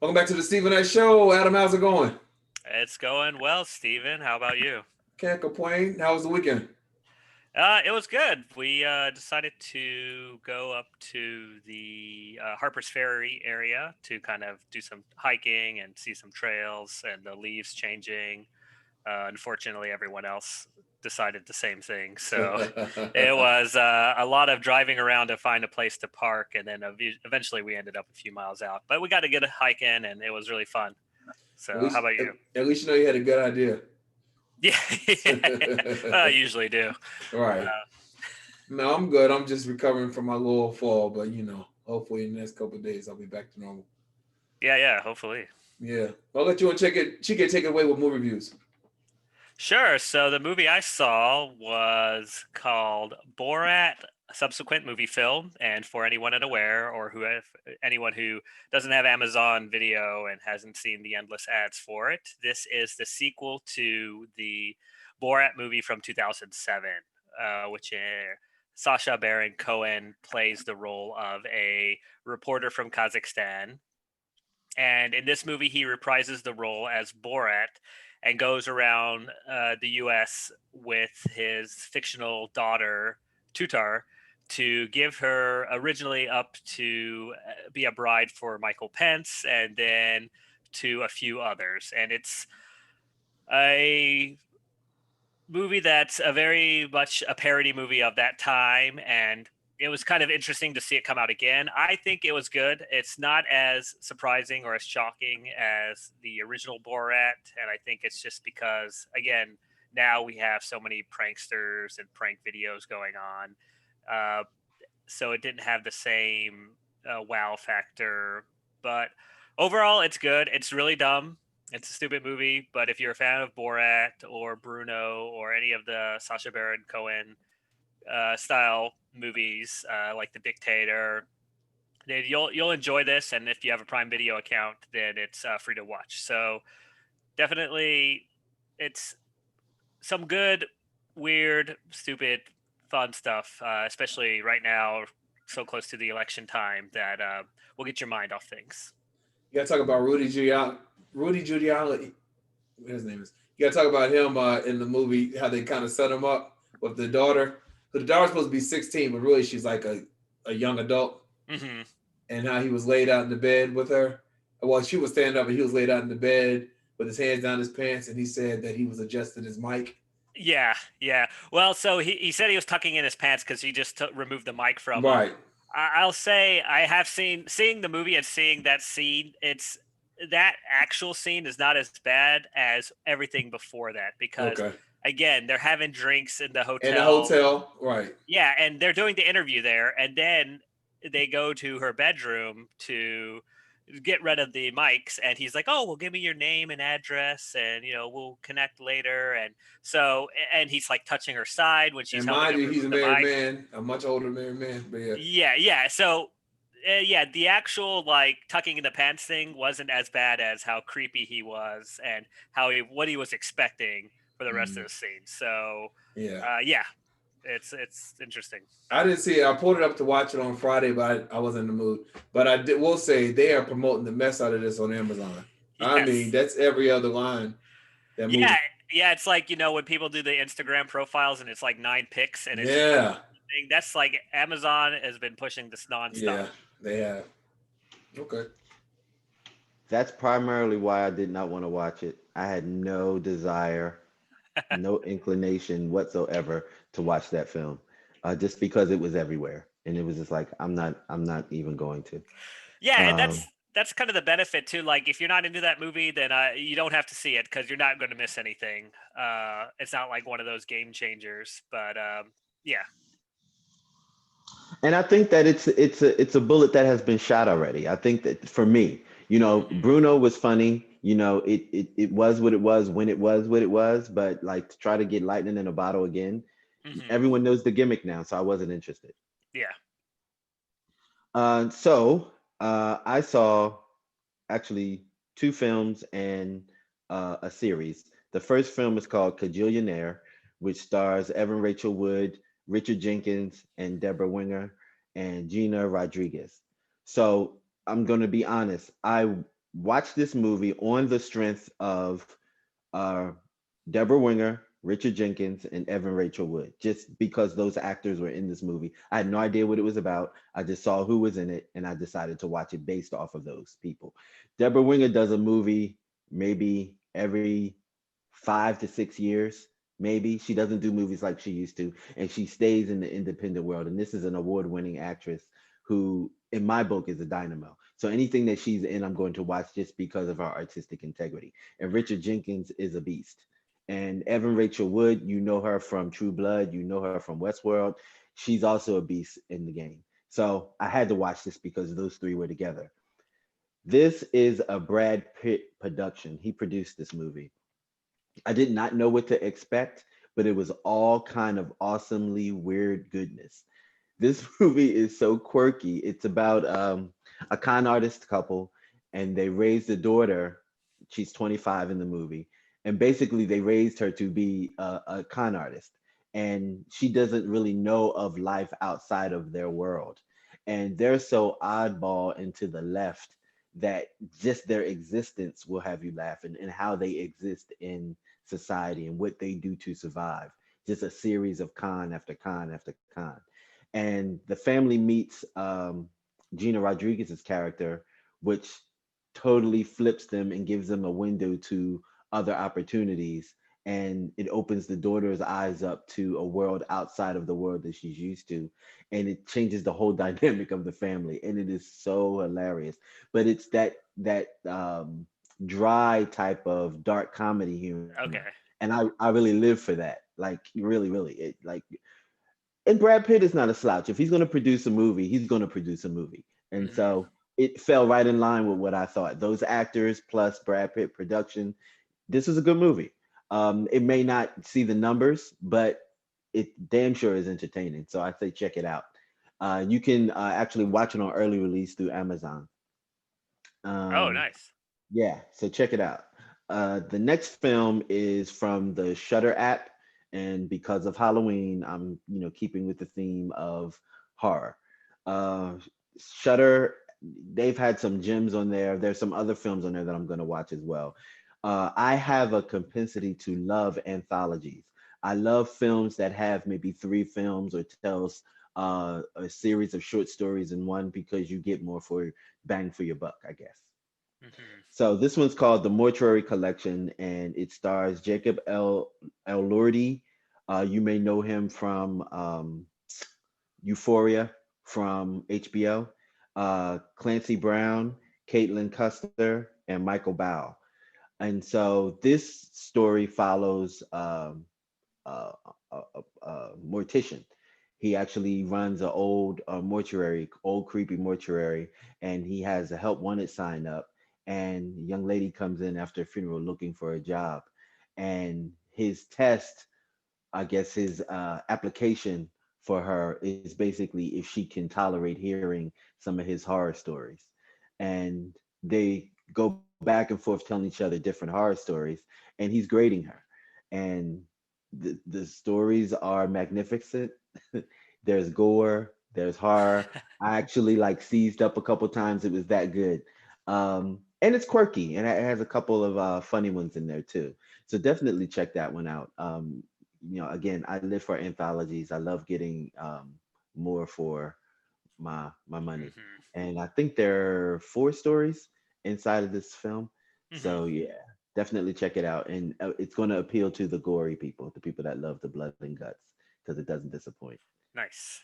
Welcome back to the Stephen A. Show. Adam, how's it going? It's going well, Steven. How about you? Can't complain. How was the weekend? It was good. We decided to go up to the Harper's Ferry area to kind of do some hiking and see some trails and the leaves changing. Unfortunately, everyone else decided the same thing. So it was a lot of driving around to find a place to park. And then eventually we ended up a few miles out. But we got to get a hike in and it was really fun. at So, how least, about at, you? at least you know you had a good idea. Yeah, I usually do. Right. No, I'm good. I'm just recovering from my little fall, but hopefully in the next couple of days I'll be back to normal. Yeah, yeah, hopefully. Yeah. I'll let you and check it. She can take it away with movie reviews. Sure. So the movie I saw was called Borat, a subsequent movie film. And for anyone unaware or anyone who doesn't have Amazon Video and hasn't seen the endless ads for it, this is the sequel to the Borat movie from 2007, which Sacha Baron Cohen plays the role of a reporter from Kazakhstan. And in this movie, he reprises the role as Borat and goes around the U.S. with his fictional daughter, Tutar, to give her originally up to be a bride for Michael Pence and then to a few others. And it's a movie that's a very much a parody movie of that time, and it was kind of interesting to see it come out again. I think it was good. It's not as surprising or as shocking as the original Borat, and I think it's just because again now we have so many pranksters and prank videos going on, uh, so it didn't have the same wow factor. But overall, it's good. It's really dumb. It's a stupid movie, but if you're a fan of Borat or Bruno or any of the Sacha Baron Cohen style movies, like The Dictator, then you'll enjoy this. And if you have a Prime Video account, then it's free to watch. So definitely, it's some good, weird, stupid, fun stuff, especially right now, so close to the election time that will get your mind off things. You gotta talk about Rudy Giuliani. Rudy Giuliani, what his name is. You gotta talk about him in the movie, how they kind of set him up with the daughter. So the daughter's supposed to be 16, but really she's like a young adult. Hmm. And how he was laid out in the bed with her. Well, she was standing up and he was laid out in the bed with his hands down his pants, and he said that he was adjusting his mic. Yeah, yeah. Well, so he said he was tucking in his pants because he just removed the mic from him. Right. I'll say I have seeing the movie and seeing that scene. It's that actual scene is not as bad as everything before that because Okay. again they're having drinks in the In the hotel. hotel. Right. Yeah, and they're doing the interview there, and then they go to her bedroom to get rid of the mics, and he's like, "Oh, well, give me your name and address, and we'll connect later." And so, and he's like touching her side when she's And helping mind him you, he's remove a the married mic. man, a much older married man. But yeah. Yeah, yeah. So, yeah, the actual like tucking in the pants thing wasn't as bad as how creepy he was and what he was expecting for the rest of Mm, the scene. So, yeah. yeah, it's interesting. I didn't see it. I pulled it up to watch it on Friday, but I wasn't in the mood. But will say they are promoting the mess out of this on Amazon. I mean, Yes. that's every other line. That Yeah, movie. yeah, it's like, when people do the Instagram profiles and it's like 9 pics and it's just like Yeah. thing. That's like Amazon has been pushing this nonstop. Yeah. They have. Okay. That's primarily why I did not want to watch it. I had no desire, no inclination whatsoever to watch that film, just because it was everywhere, and it was just like I'm not even going to. Yeah, and Um, that's kind of the benefit too. Like if you're not into that movie, then you don't have to see it because you're not going to miss anything. It's not like one of those game changers, but yeah, and I think that it's a bullet that has been shot already. I think that for me, Bruno was funny. It was what it was when it was what it was. But like to try to get lightning in a bottle again, hmm, everyone knows the gimmick now, so I wasn't interested. yeah. So I saw actually two films and a series. The first film is called Cajillionaire, which stars Evan Rachel Wood, Richard Jenkins, and Deborah Winger, and Gina Rodriguez. So I'm going to be honest. I watch this movie on the strength of uh, Deborah Winger, Richard Jenkins, and Evan Rachel Wood, just because those actors were in this movie. I had no idea what it was about. I just saw who was in it and I decided to watch it based off of those people. Deborah Winger does a movie maybe every 5 to 6 years, maybe. She doesn't do movies like she used to, and she stays in the independent world. And this is an award winning actress who, in my book, is a dynamo. So anything that she's in, I'm going to watch just because of her artistic integrity. And Richard Jenkins is a beast. And Evan Rachel Wood, you know her from True Blood, you know her from Westworld. She's also a beast in the game. So I had to watch this because those three were together. This is a Brad Pitt production. He produced this movie. I did not know what to expect, but it was all kind of awesomely weird goodness. This movie is so quirky. It's about a con artist couple, and they raised a daughter. She's 25 in the movie, and basically they raised her to be a con artist, and she doesn't really know of life outside of their world, and they're so oddball and to the left that just their existence will have you laughing, and how they exist in society and what they do to survive. Just a series of con after con after con. And the family meets Gina Rodriguez's character, which totally flips them and gives them a window to other opportunities. And it opens the daughter's eyes up to a world outside of the world that she's used to. And it changes the whole dynamic of the family. And it is so hilarious. But it's that dry type of dark comedy humor. Okay. And I really live for that. Like really, it like, and Brad Pitt is not a slouch. If he's going to produce a movie, he's going to produce a movie. And Hmm. so it fell right in line with what I thought. Those actors plus Brad Pitt production, this is a good movie. It may not see the numbers, but it damn sure is entertaining. So I say check it out. You can actually watch it on early release through Amazon. Oh, Um, nice. yeah, so check it out. The next film is from the Shutter app, and because of Halloween, I'm keeping with the theme of horror. Uh, Shutter, they've had some gems on there. There's some other films on there that I'm going to watch as well. I have a propensity to love anthologies. I love films that have maybe three films or tells a series of short stories in one because you get more for bang for your buck, I guess. Hmm. So this one's called the Mortuary Collection, and it stars Jacob L. Elordi. You may know him from Euphoria from HBO. Clancy Brown, Caitlin Custer, and Michael Bow. And so this story follows uh, mortician. He actually runs an old mortuary, old creepy mortuary, and he has a help wanted sign up. And a young lady comes in after a funeral looking for a job, and his test, I guess his application for her is basically if she can tolerate hearing some of his horror stories. And they go back and forth telling each other different horror stories, and he's grading her. And the stories are magnificent. There's gore, there's horror. I actually like seized up a couple times. It was that good. And it's quirky, and it has a couple of funny ones in there too. So definitely check that one out. Again, I live for anthologies. I love getting more for my money, Hmm. and I think there are four stories inside of this film. Hmm. So yeah, definitely check it out, and it's going to appeal to the gory people, the people that love the blood and guts, because it doesn't disappoint. Nice.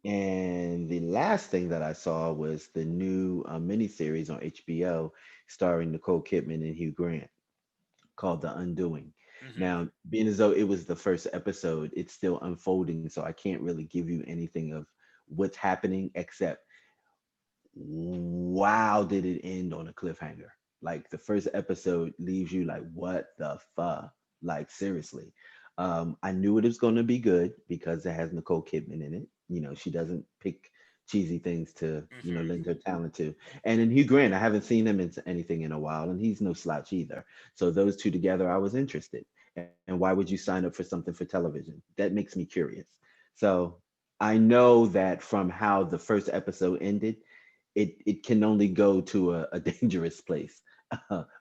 And the last thing that I saw was the new miniseries on HBO starring Nicole Kidman and Hugh Grant called The Undoing. Hmm. Now, being as though it was the first episode, it's still unfolding, so I can't really give you anything of what's happening except wow, did it end on a cliffhanger. Like the first episode leaves you like, what the fuck? Like seriously. I knew it was going to be good because it has Nicole Kidman in it. She doesn't pick cheesy things to, Hmm. lend her talent to. And then Hugh Grant, I haven't seen him in anything in a while, and he's no slouch either. So those two together, I was interested. And why would you sign up for something for television? That makes me curious. So I know that from how the first episode ended, it can only go to a dangerous place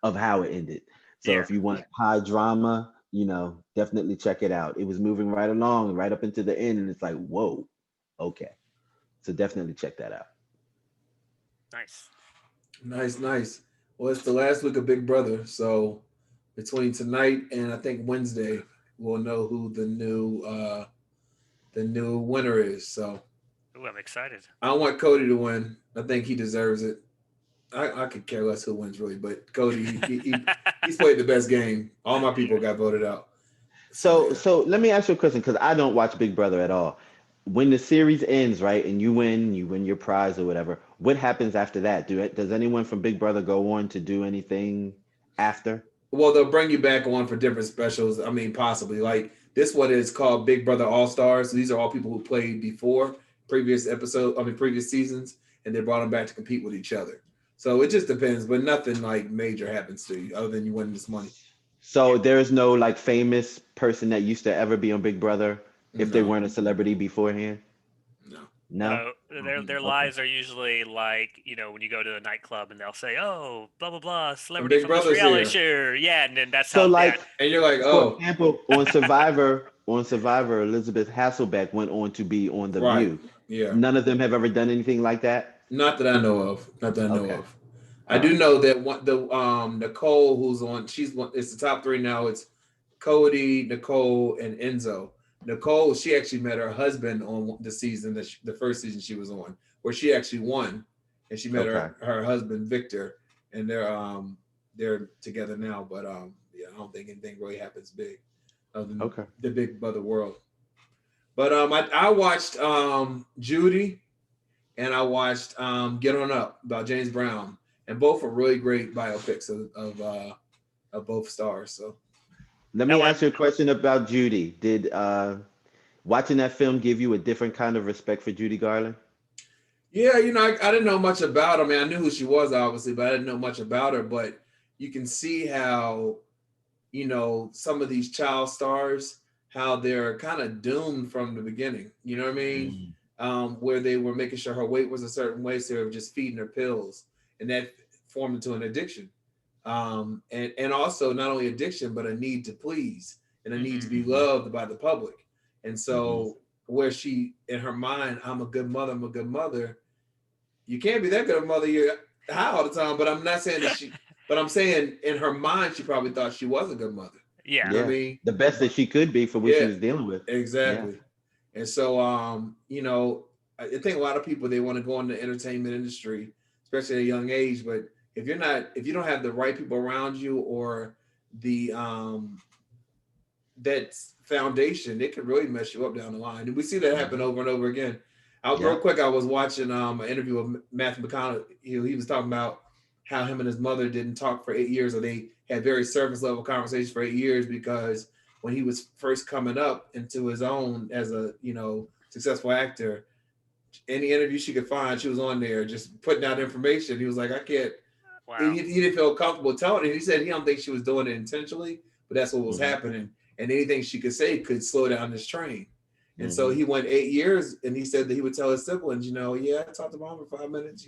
of how it ended. So Yeah. if you want high drama, definitely check it out. It was moving right along, right up into the end, and it's like, whoa, okay. So definitely check that out. Nice. Nice. Well, it's the last week of Big Brother, so between tonight and I think Wednesday, we'll know who the new winner is. So Ooh, I'm excited. I don't want Cody to win. I think he deserves it. I could care less who wins really, but Cody he's played the best game. All my people got voted out. So So yeah. so let me ask you a question because I don't watch Big Brother at all. When the series ends, right, and you win your prize or whatever, what happens after that? Does anyone from Big Brother go on to do anything after? Well, they'll bring you back on for different specials. I mean, possibly like this one is called Big Brother All Stars. These are all people who played before previous seasons, and they brought them back to compete with each other. So it just depends, but nothing like major happens to you other than you win this money. So there's no like famous person that used to ever be on Big Brother if they No, weren't a celebrity beforehand? no. No? No, their Okay. lies are usually like, when you go to a nightclub and they'll say, "Oh, blah blah blah, And celebrity Big from this Brother's reality here, show." Yeah, and then that's So how. Yeah, like and you're like, for oh, example, on Survivor, Elizabeth Hasselbeck went on to be on The right, View. yeah. None of them have ever done anything like that? Not that I know of. Not that I know Okay. of. I All do right. know that Nicole who's on. She's one. It's the top three now. It's Cody, Nicole, and Enzo. Nicole, she actually met her husband on the season the first season she was on, where she actually won, and she met Okay. her husband Victor, and they're together now. But yeah, I don't think anything really happens big, other than Okay. the Big Brother world. But I watched Judy and I watched Get On Up about James Brown, and both are really great biopics of both stars. So Let that me one. ask you a question about Judy. Did watching that film give you a different kind of respect for Judy Garland? yeah, I didn't know much about her. I mean, I knew who she was obviously, but I didn't know much about her. But you can see how some of these child stars how they're kind of doomed from the beginning. You know what I mean? Mm. Where they were making sure her weight was a certain way, so they were just feeding her pills, and that formed into an addiction. And also not only addiction, but a need to please and a need to Hmm. be Hmm. loved by the public. And Hmm. so where she in her mind, I'm a good mother, I'm a good mother. You can't be that good of a mother. You're high all the time. But I'm not saying that but I'm saying in her mind, she probably thought she was a good mother. You Yeah, know what I Yeah. mean? The best that she could be for what she Yeah, was dealing with. Yeah. exactly. And so, I think a lot of people they want to go in the entertainment industry, especially at a young age. But if you don't have the right people around you or the that foundation, it could really mess you up down the line. And we see that happen Hmm. over and over again. I real Yeah. quick, I was watching an interview with Matthew McConaughey. He was talking about how him and his mother didn't talk for 8 years, or they had very surface level conversations for 8 years because when he was first coming up into his own as a successful actor, any interview she could find, she was on there just putting out information. He was like, I can't. wow. He didn't feel comfortable telling it. He said he don't think she was doing it intentionally, but that's what was Hmm. happening. And anything she could say could slow down this train. And so Hmm. he went 8 years, and he said that he would tell his siblings, yeah, I talked to mom for 5 minutes,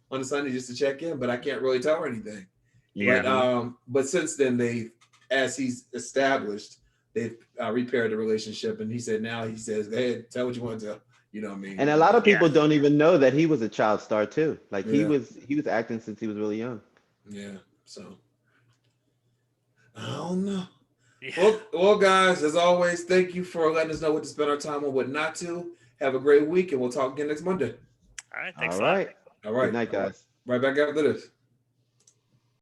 on a Sunday just to check in, but I can't really tell her anything. Yeah. But since then as he's established, they've repaired the relationship, and he said now he says, go ahead, tell what you want to tell. You know what I And mean? a lot of Yeah. people don't even know that he was a child star too. Like he Yeah, was he was acting since he was really young. yeah. So I don't know. Yeah. Well, guys, as always, thank you for letting us know what to spend our time on, what not to. Have a great week, and we'll talk again next Monday. All right. Thanks All a lot. right. All Good right, night, guys. right back after this.